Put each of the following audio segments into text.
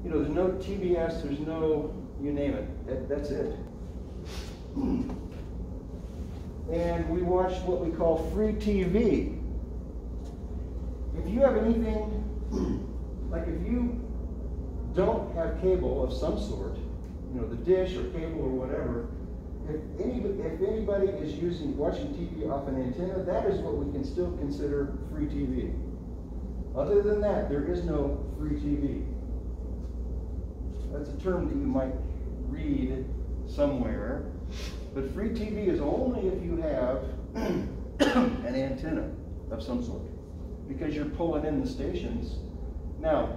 You know, there's no TBS, there's no, you name it, that's it. And we watch what we call free TV. If you have anything, like if you don't have cable of some sort, you know, the dish or cable or whatever, if anybody is watching TV off an antenna, that is what we can still consider free TV. Other than that, there is no free TV. That's a term that you might read somewhere. But free TV is only if you have an antenna of some sort, because you're pulling in the stations. Now,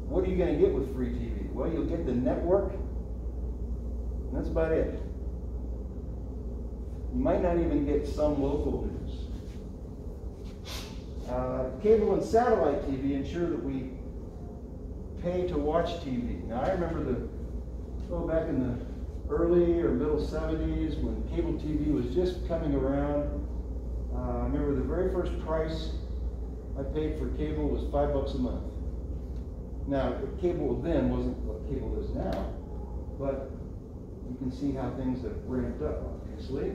what are you going to get with free TV? Well, you'll get the network, and that's about it. You might not even get some local news. Cable and satellite TV ensure that we pay to watch TV. Now, I remember back in the early or middle 70s when cable TV was just coming around. I remember the very first price I paid for cable was $5 a month. Now, cable then wasn't what cable is now, but you can see how things have ramped up, obviously.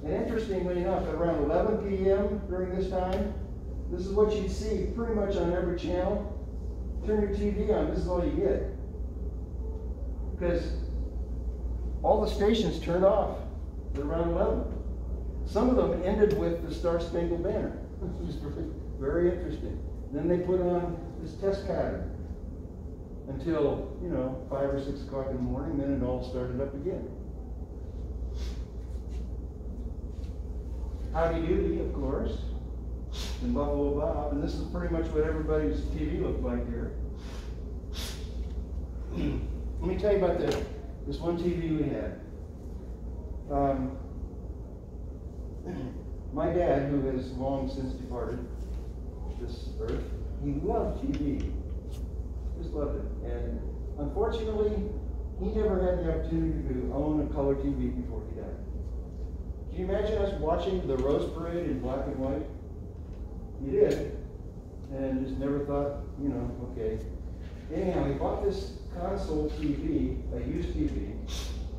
And interestingly enough, at around 11 p.m. during this time, this is what you'd see pretty much on every channel. Turn your TV on, this is all you get. Because all the stations turned off at around 11. Some of them ended with the Star Spangled Banner, which is very interesting. Then they put on this test pattern until, 5 or 6 o'clock in the morning, then it all started up again. Howdy Doody, of course, and Buffalo Bob, and this is pretty much what everybody's TV looked like here. Let me tell you about this one TV we had. My dad, who has long since departed this earth, he loved TV. Just loved it. And unfortunately, he never had the opportunity to own a color TV before he died. Can you imagine us watching the Rose Parade in black and white? He did. And just never thought, okay. Anyhow, he bought this console TV, a used TV.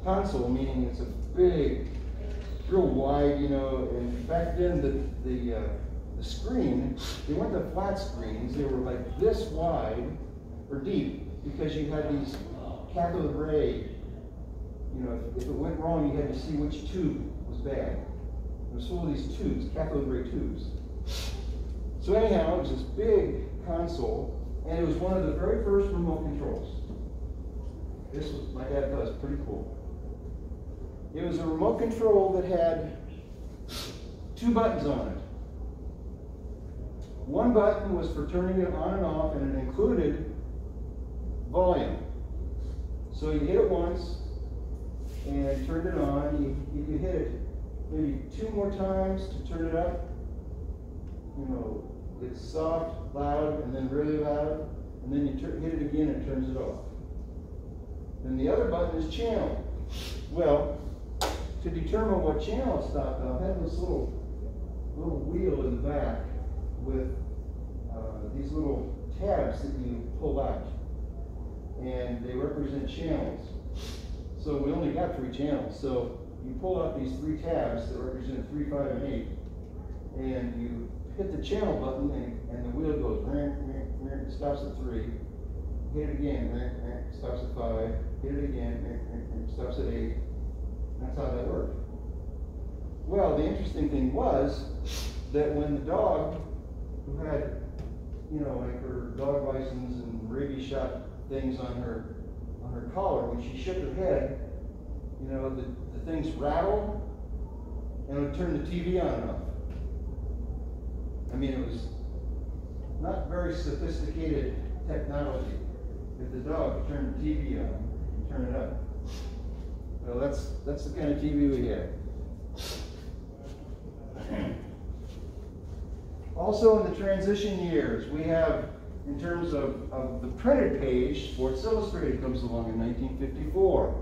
Console meaning it's a big, real wide, and back then the screen, they weren't the flat screens, they were like this wide or deep, because you had these cathode ray, if it went wrong, you had to see which tube was bad. There was full of these tubes, cathode ray tubes. So anyhow, it was this big console, and it was one of the very first remote controls. This was, my dad thought it was pretty cool. It was a remote control that had 2 buttons on it. One button was for turning it on and off, and it included volume. So you hit it once and turned it on. You could hit it maybe 2 more times to turn it up. It's soft, loud, and then really loud, and then you hit it again and it turns it off. Then the other button is channel. Well, to determine what channel it stopped on, I had this little wheel in the back with these little tabs that you pull out, and they represent channels. So we only got 3 channels. So you pull out these 3 tabs that represent 3, 5, and 8, and you hit the channel button, and the wheel goes, stops at 3, hit it again, stops at 5, hit it again, stops at 8. That's how that worked. Well, the interesting thing was that when the dog, who had, like her dog license and rabies shot things on her collar, when she shook her head, the things rattled, and it would turn the TV on and off. I mean, it was not very sophisticated technology. If the dog could turn the TV on and turn it up. Well, that's the kind of TV we had. Also, in the transition years, we have, in terms of the printed page, Sports Illustrated comes along in 1954.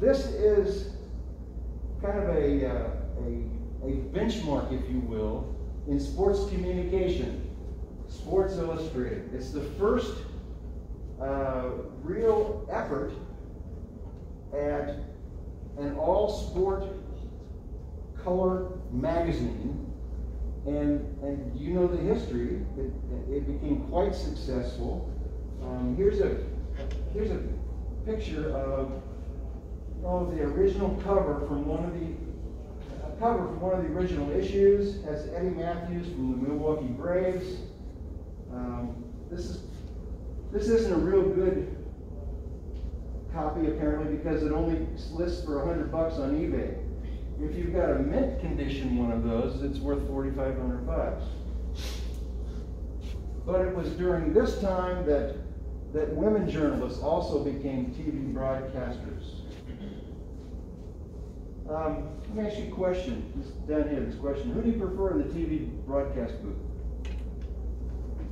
This is kind of a benchmark, if you will, in sports communication. Sports Illustrated. It's the first real effort at an all-sport color magazine, and you know the history. It became quite successful. Here's a picture of the original cover from one of the original issues. Has Eddie Matthews from the Milwaukee Braves. This isn't a real good copy apparently because it only lists for $100 on eBay. If you've got a mint condition one of those, it's worth $4,500. But it was during this time that women journalists also became TV broadcasters. Let me ask you a question. Down here, this question. Who do you prefer in the TV broadcast booth?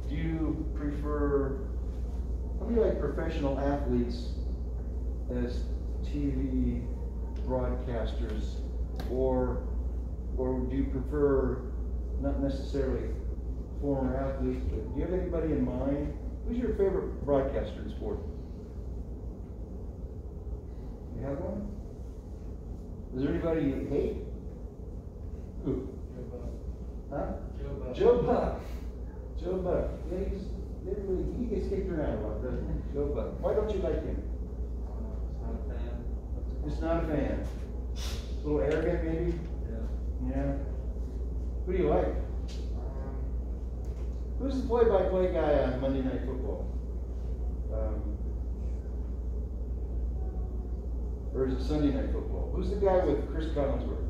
Do you prefer, how do you like professional athletes as TV broadcasters? Or do you prefer not necessarily former athletes, but do you have anybody in mind? Who's your favorite broadcaster in sport? You have one? Is there anybody you hate? Who? Joe Buck. Huh? Joe Buck. Joe Buck. Joe Buck. Yeah, he gets kicked around a lot, doesn't he? Joe Buck. Why don't you like him? Not a fan. Just not a fan. A little arrogant, maybe? Yeah. Yeah. Who do you like? Who's the play-by-play guy on Monday Night Football? Or is it Sunday Night Football? Who's the guy with Chris Collinsworth?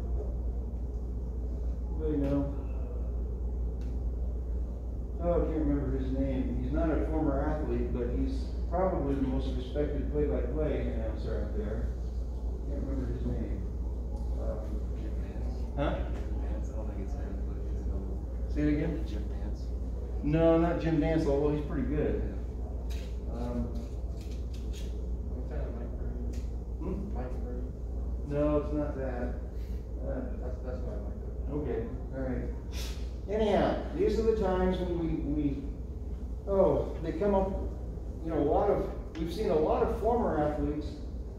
Anybody know? Oh, I can't remember his name. He's not a former athlete, but he's probably the most respected play-by-play announcer out there. Can't remember his name. Jim Nance. Huh? Jim Nance. I don't think it's him, but he's another. Say it again? Jim Nance. No, not Jim Dance, although he's pretty good. Mike Bird. No, it's not that. That's why I like it. Okay, all right. Anyhow, these are the times when they come up, we've seen a lot of former athletes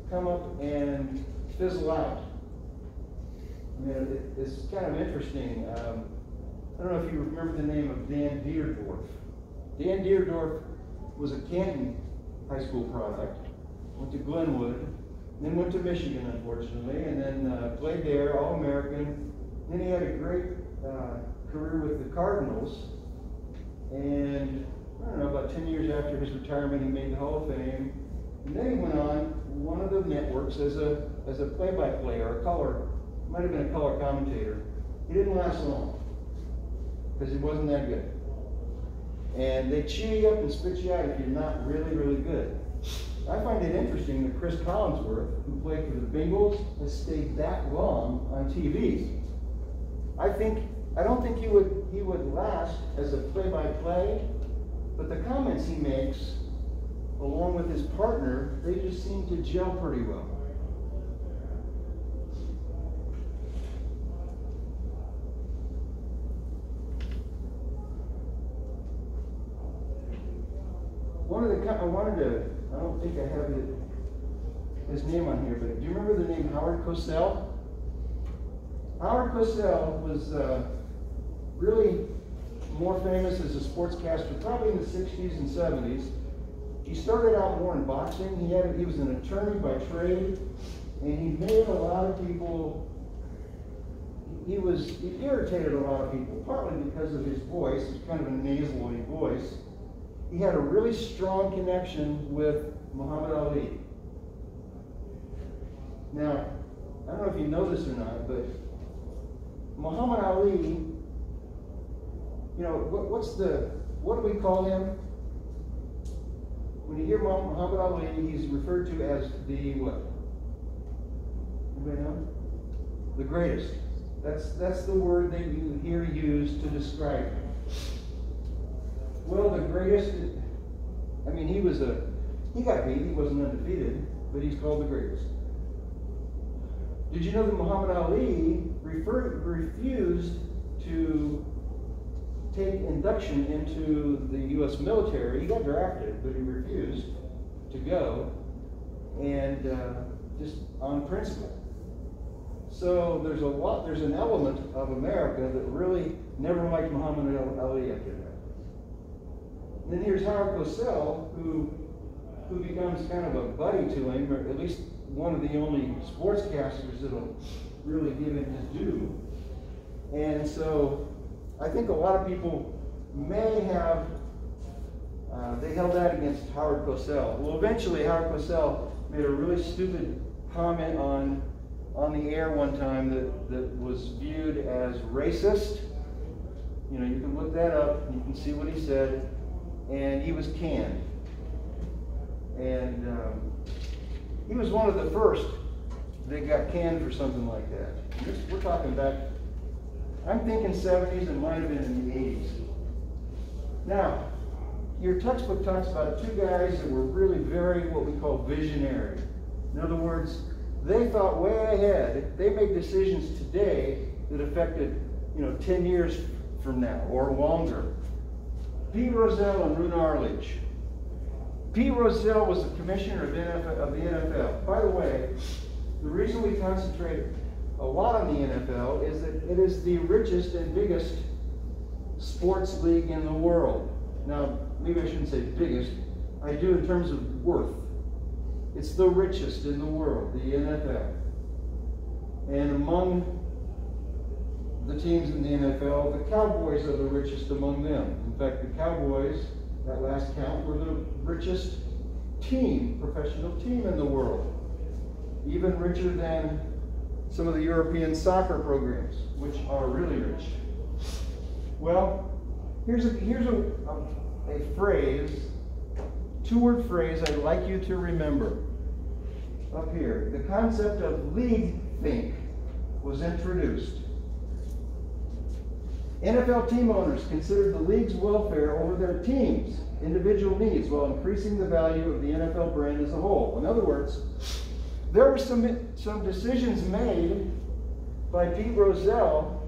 come up and fizzle out. I mean, it's kind of interesting. I don't know if you remember the name of Dan Deerdorf. Dan Deerdorf was a Canton high school product, went to Glenwood, then went to Michigan, unfortunately, and then played there, All-American. Then he had a great career with the Cardinals, and I don't know, about 10 years after his retirement, he made the Hall of Fame. And then he went on one of the networks as a play-by-play or a color, might have been a color commentator. He didn't last long because he wasn't that good. And they chew you up and spit you out if you're not really, really good. I find it interesting that Chris Collinsworth, who played for the Bengals, has stayed that long on TV. I don't think he would last as a play-by-play, but the comments he makes, along with his partner, they just seem to gel pretty well. I don't think I have his name on here, but do you remember the name Howard Cosell? Howard Cosell was really more famous as a sportscaster probably in the 60s and 70s. He started out more in boxing. He was an attorney by trade, and he made a lot of people, he irritated a lot of people, partly because of his voice. It's kind of a nasally voice. He had a really strong connection with Muhammad Ali. Now, I don't know if you know this or not, but Muhammad Ali, what do we call him? When you hear Muhammad Ali, he's referred to as the what? Anybody know? The greatest. That's the word that you hear used to describe him. Well, the greatest, I mean, he got beat, he wasn't undefeated, but he's called the greatest. Did you know that Muhammad Ali refused to take induction into the U.S. military. He got drafted, but he refused to go, and just on principle. So there's an element of America that really never liked Muhammad Ali after that. And then here's Howard Cosell, who becomes kind of a buddy to him, or at least one of the only sportscasters that'll really give him his due. And so I think a lot of people may have, they held that against Howard Cosell. Well, eventually Howard Cosell made a really stupid comment on the air one time that was viewed as racist. You know, you can look that up and you can see what he said, and he was canned. And he was one of the first that got canned for something like that. We're talking back, I'm thinking 70s and might have been in the 80s. Now, your textbook talks about two guys that were really very, what we call visionary. In other words, they thought way ahead. They made decisions today that affected, 10 years from now or longer. Pete Rozelle and Roone Arledge. Pete Rozelle was the commissioner of the NFL. By the way, the reason we concentrate a lot on the NFL is that it is the richest and biggest sports league in the world. Now, maybe I shouldn't say biggest. I do in terms of worth. It's the richest in the world, the NFL. And among the teams in the NFL, the Cowboys are the richest among them. In fact, the Cowboys, at last count, were the richest team, professional team in the world. Even richer than some of the European soccer programs, which are really rich. Well, here's a phrase, two-word phrase I'd like you to remember. Up here, the concept of league think was introduced. NFL team owners considered the league's welfare over their team's individual needs while increasing the value of the NFL brand as a whole. In other words, there were some decisions made by Pete Rozelle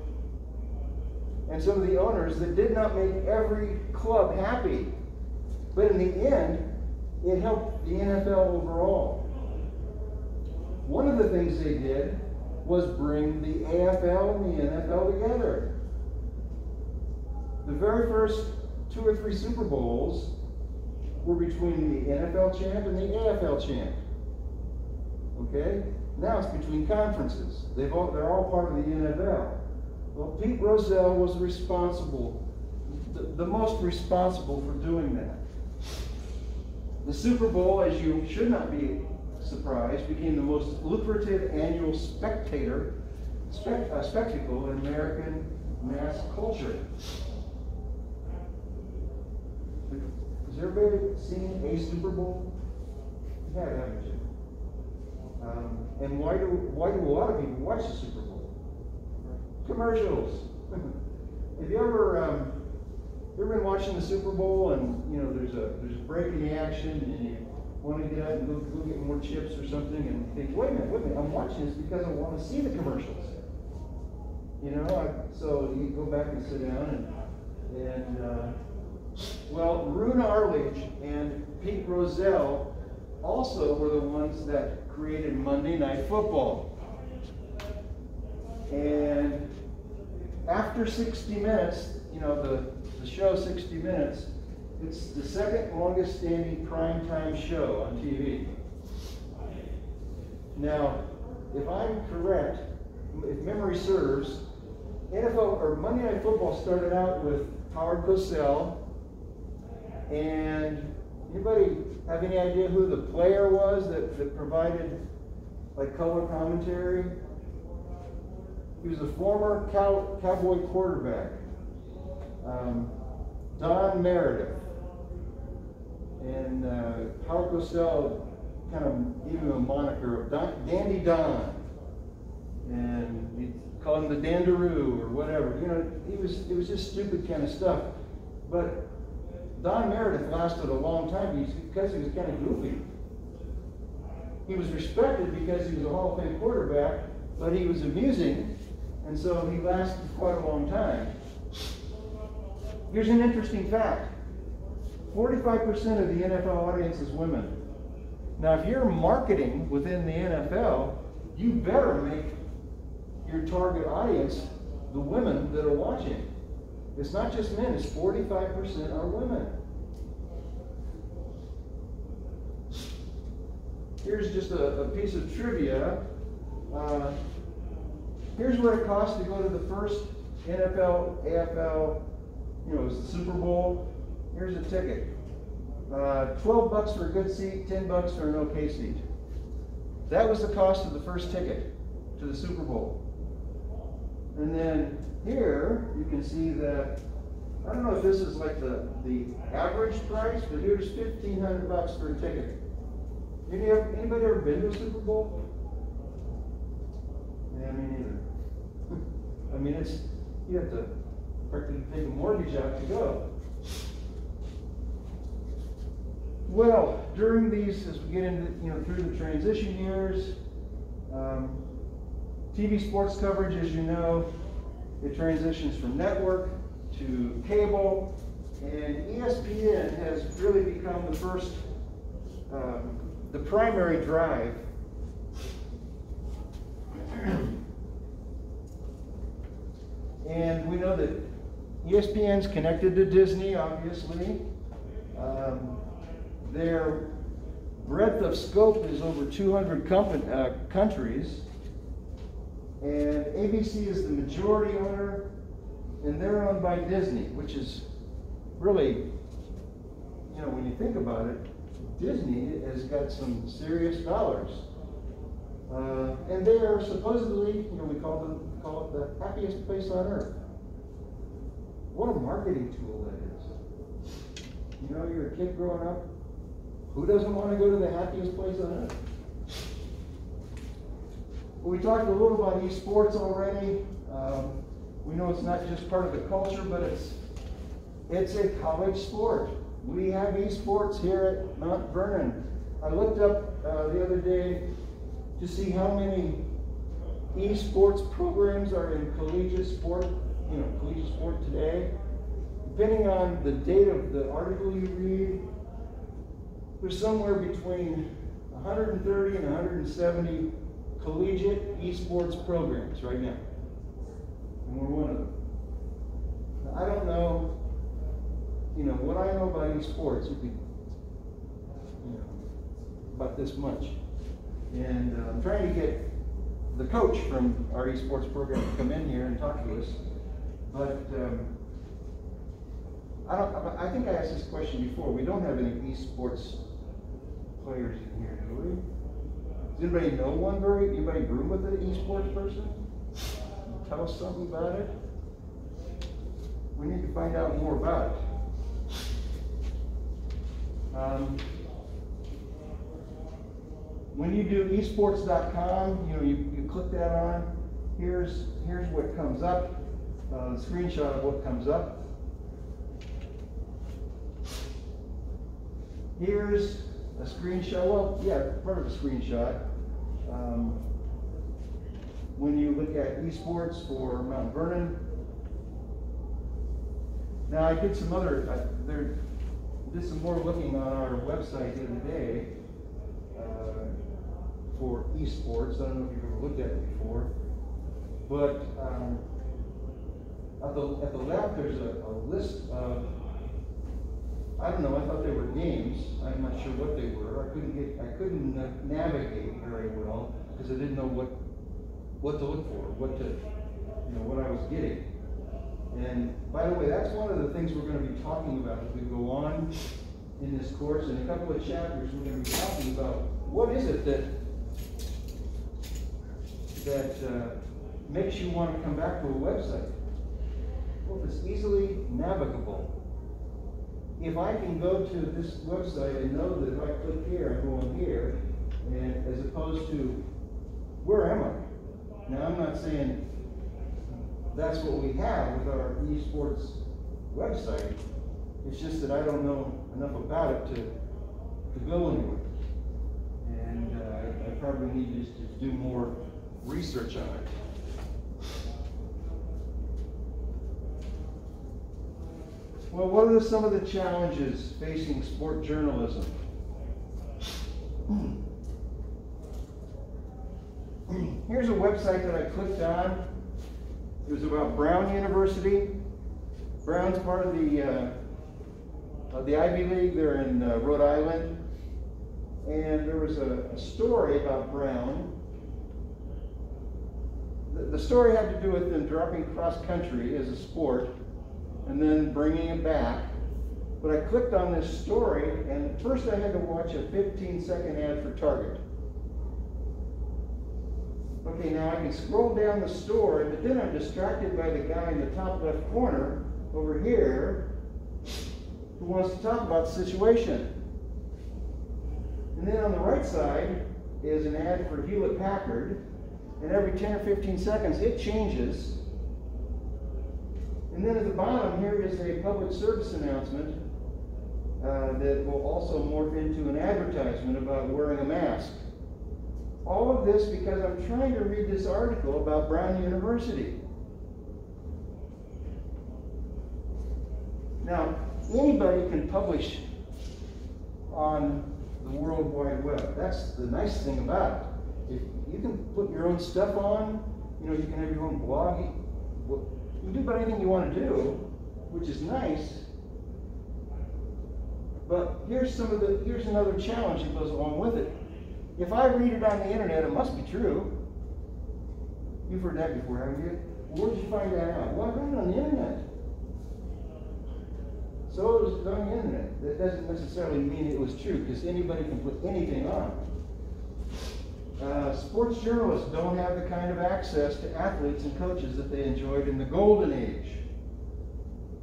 and some of the owners that did not make every club happy. But in the end, it helped the NFL overall. One of the things they did was bring the AFL and the NFL together. The very first 2 or 3 Super Bowls were between the NFL champ and the AFL champ. Okay? Now it's between conferences. They're all part of the NFL. Well, Pete Rozelle was responsible, the most responsible for doing that. The Super Bowl, as you should not be surprised, became the most lucrative annual spectacle in American mass culture. Has everybody seen a Super Bowl? You have, haven't you? And why do a lot of people watch the Super Bowl? Commercials. Have you ever been watching the Super Bowl and there's a break in the action and you want to get out and go get more chips or something and you think, wait a minute, I'm watching this because I want to see the commercials. So you go back and sit down well, Roone Arledge and Pete Rozelle also were the ones that created Monday Night Football. And after 60 Minutes, the show 60 Minutes, it's the second longest standing primetime show on TV. Now, if I'm correct, if memory serves, NFL or Monday Night Football started out with Howard Cosell. And anybody have any idea who the player was that provided color commentary? He was a former Cowboy quarterback, Don Meredith. And Howard Cosell kind of gave him a moniker of Dandy Don. And he called him the Dandaroo or whatever. It was just stupid kind of stuff. But Don Meredith lasted a long time because he was kind of goofy. He was respected because he was a Hall of Fame quarterback, but he was amusing, and so he lasted quite a long time. Here's an interesting fact. 45% of the NFL audience is women. Now, if you're marketing within the NFL, you better make your target audience the women that are watching. It's not just men, it's 45% are women. Here's just a piece of trivia. Here's what it costs to go to the first NFL, AFL, it was the Super Bowl. Here's a ticket. $12 for a good seat, $10 for an okay seat. That was the cost of the first ticket to the Super Bowl. And then here, you can see that, I don't know if this is like the average price, but here's $1,500 for a ticket. Anybody ever been to a Super Bowl? Yeah, me neither. I mean, you have to practically take a mortgage out to go. Well, during these, as we get into, through the transition years, TV sports coverage, as you know, it transitions from network to cable, and ESPN has really become the first, the primary drive. And we know that ESPN's connected to Disney, obviously. Their breadth of scope is over 200 countries. And ABC is the majority owner, and they're owned by Disney, which is really, when you think about it, Disney has got some serious dollars. And they are supposedly, we call it the happiest place on earth. What a marketing tool that is. You're a kid growing up. Who doesn't want to go to the happiest place on earth? Well, we talked a little about esports already. We know it's not just part of the culture, but it's a college sport. We have esports here at Mount Vernon. I looked up the other day to see how many esports programs are in collegiate sport, collegiate sport today. Depending on the date of the article you read, there's somewhere between 130 and 170 collegiate esports programs right now. And we're one of them. Now, I don't know, what I know about esports would be, about this much. And I'm trying to get the coach from our esports program to come in here and talk to us. But I think I asked this question before. We don't have any esports players in here, do we? Does anybody know one? Anybody room with an esports person? Tell us something about it. We need to find out more about it. When you do esports.com, you click that on. Here's what comes up. The screenshot of what comes up. Here's a screenshot. Well, yeah, part of a screenshot. When you look at esports for Mount Vernon. Now I did some did some more looking on our website the other day for esports. I don't know if you've ever looked at it before, but at the left there's a list of, I don't know, I thought they were games. I'm not sure what they were. I couldn't navigate very well because I didn't know what to look for, what I was getting. And by the way, that's one of the things we're going to be talking about as we go on in this course. In a couple of chapters, we're going to be talking about what is it that makes you want to come back to a website. Well, if it's easily navigable. If I can go to this website and know that if I click here, I'm going here, and as opposed to, where am I? Now, I'm not saying that's what we have with our esports website. It's just that I don't know enough about it to go anywhere. And I probably need just to do more research on it. Well, what are some of the challenges facing sport journalism? Here's a website that I clicked on. It was about Brown University. Brown's part of the Ivy League. They're in Rhode Island. And there was a story about Brown. The story had to do with them dropping cross country as a sport and then bringing it back. But I clicked on this story, and at first I had to watch a 15-second ad for Target. Okay, now I can scroll down the story, but then I'm distracted by the guy in the top left corner over here who wants to talk about the situation. And then on the right side is an ad for Hewlett Packard, and every 10 or 15 seconds it changes. And then at the bottom here is a public service announcement that will also morph into an advertisement about wearing a mask. All of this because I'm trying to read this article about Brown University. Now, anybody can publish on the World Wide Web. That's the nice thing about it. If you can put your own stuff on, you can have your own blog. You can do about anything you want to do, which is nice. But here's another challenge that goes along with it. If I read it on the internet, it must be true. You've heard that before, haven't you? Where'd you find that out? Well, I read it on the internet. So it was on the internet. That doesn't necessarily mean it was true, because anybody can put anything on. Sports journalists don't have the kind of access to athletes and coaches that they enjoyed in the golden age.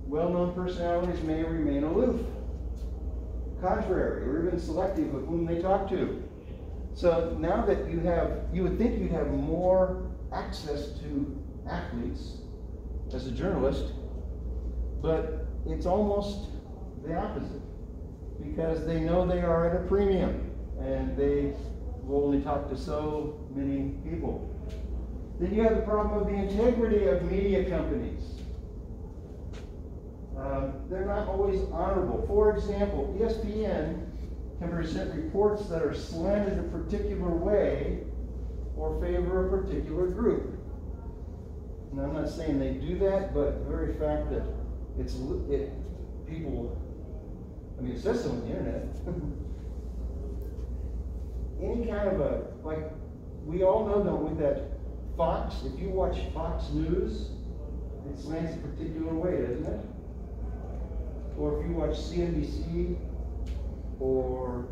Well-known personalities may remain aloof, contrary, or even selective of whom they talk to. So now that you would think you'd have more access to athletes as a journalist, but it's almost the opposite, because they know they are at a premium and they will only talk to so many people. Then you have the problem of the integrity of media companies. They're not always honorable. For example, ESPN can present reports that are slanted a particular way or favor a particular group. And I'm not saying they do that, but the very fact that it says so on the internet. Any kind of like, we all know, don't we, that Fox, if you watch Fox News, it slants a particular way, doesn't it? Or if you watch CNBC or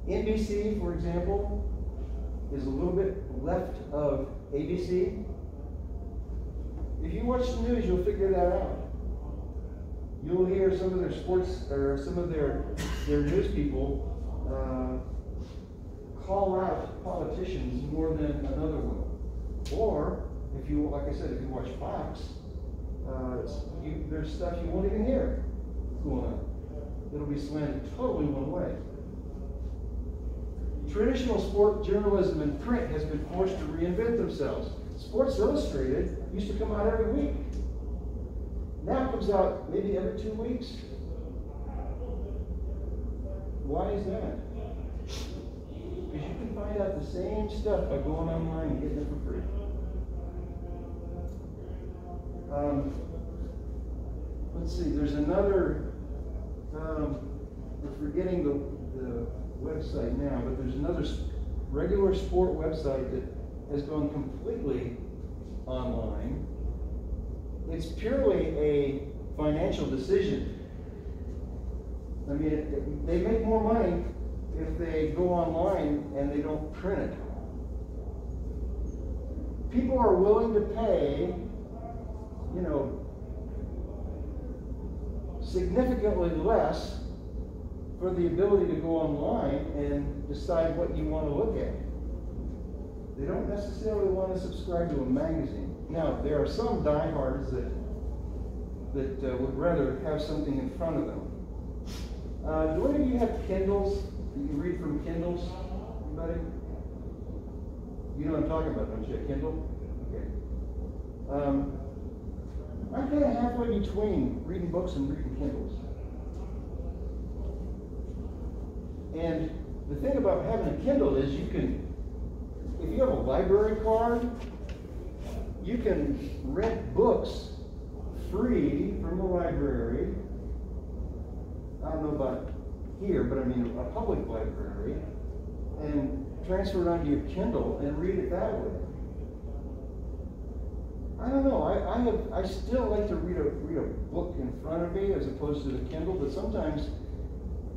NBC, for example, is a little bit left of ABC. If you watch the news, you'll figure that out. You'll hear some of their sports, or some of their news people call out politicians more than another will. Or, if you, like I said, if you watch Fox, there's stuff you won't even hear going on. It'll be slanted totally one way. Traditional sport journalism and print has been forced to reinvent themselves. Sports Illustrated used to come out every week. Now it comes out maybe every 2 weeks. Why is that? Because you can find out the same stuff by going online and getting it for free. Let's see, there's another, we're forgetting the website now, but there's another regular sport website that has gone completely online. It's purely a financial decision. I mean, they make more money if they go online and they don't print it. People are willing to pay, significantly less for the ability to go online and decide what you want to look at. They don't necessarily want to subscribe to a magazine. Now, there are some diehards that would rather have something in front of them. Do any of you have Kindles? Do you read from Kindles? Anybody? You know what I'm talking about, don't you? Kindle? Okay. I'm kind of halfway between reading books and reading Kindles. And the thing about having a Kindle is you can, if you have a library card, you can rent books free from the library. I don't know about here, but I mean a public library, and transfer it onto your Kindle and read it that way. I don't know. I still like to read a book in front of me as opposed to the Kindle, but sometimes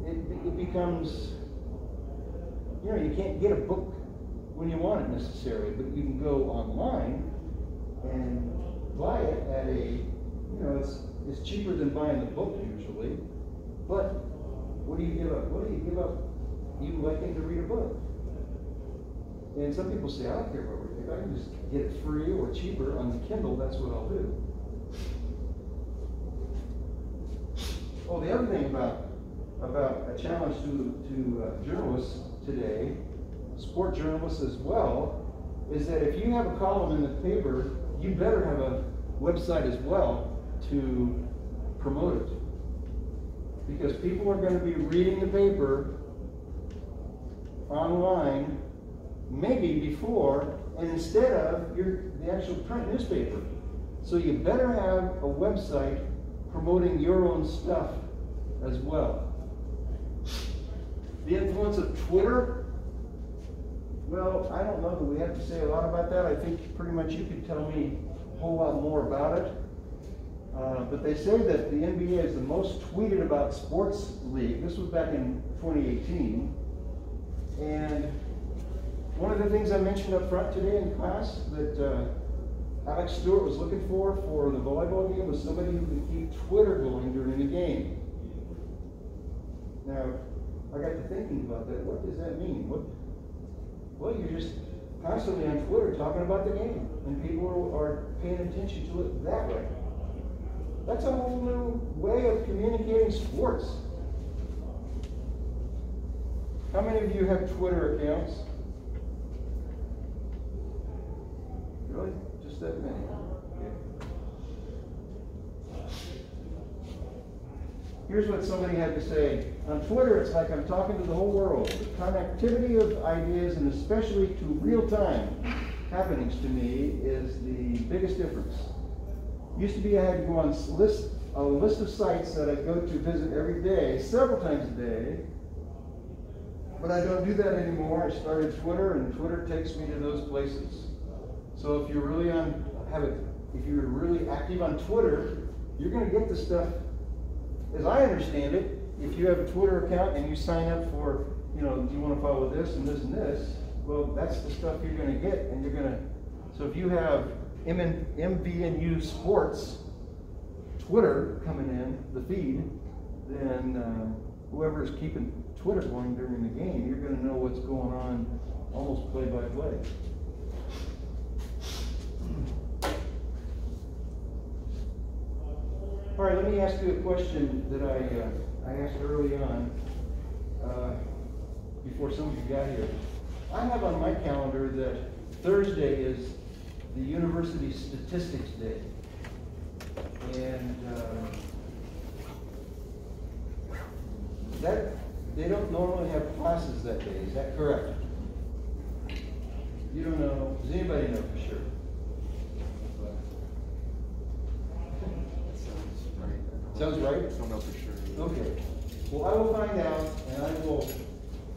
it becomes, you know, you can't get a book when you want it necessarily, but you can go online and buy it at a, you know, it's cheaper than buying the book usually. But what do you give up? What do you give up? You liking to read a book? And some people say, I don't care what we do. I can just get it free or cheaper on the Kindle. That's what I'll do. Oh, the other thing about a challenge to journalists today, sport journalists as well, is that if you have a column in the paper, you better have a website as well to promote it. Because people are going to be reading the paper online maybe before and instead of the actual print newspaper. So you better have a website promoting your own stuff as well. The influence of Twitter, well, I don't know that we have to say a lot about that. I think pretty much you could tell me a whole lot more about it. But they say that the NBA is the most tweeted about sports league. This was back in 2018. And one of the things I mentioned up front today in class that Alex Stewart was looking for the volleyball game was somebody who could keep Twitter going during the game. Now, I got to thinking about that. What does that mean? Well, you're just constantly on Twitter talking about the game, and people are paying attention to it that way. That's a whole new way of communicating sports. How many of you have Twitter accounts? Really? Just that many? Okay. Here's what somebody had to say. On Twitter, it's like I'm talking to the whole world. The connectivity of ideas, and especially to real-time happenings to me, is the biggest difference. Used to be I had to go on a list of sites that I go to visit every day, several times a day. But I don't do that anymore. I started Twitter, and Twitter takes me to those places. So if you're really if you're really active on Twitter, you're going to get the stuff. As I understand it, if you have a Twitter account and you sign up for, you know, do you want to follow this and this and this? Well, that's the stuff you're going to get, and you're going to. So if you have MVNU Sports Twitter coming in the feed, then whoever is keeping Twitter going during the game, you're going to know what's going on almost play by play. All right, let me ask you a question that I asked early on before some of you got here. I have on my calendar that Thursday is the University Statistics Day. And that they don't normally have classes that day. Is that correct? You don't know. Does anybody know for sure? Sounds right? I don't know for sure. Okay. Well, I will find out, and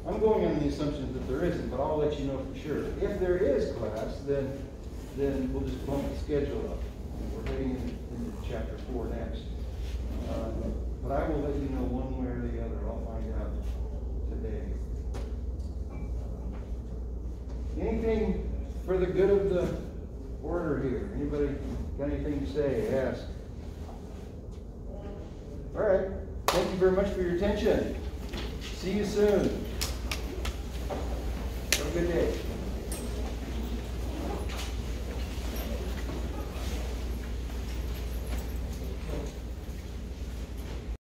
I'm going on the assumption that there isn't, but I'll let you know for sure. If there is class, then we'll just bump the schedule up. We're heading into chapter 4 next. But I will let you know one way or the other. I'll find out today. Anything for the good of the order here? Anybody got anything to say? Ask. All right. Thank you very much for your attention. See you soon. Have a good day.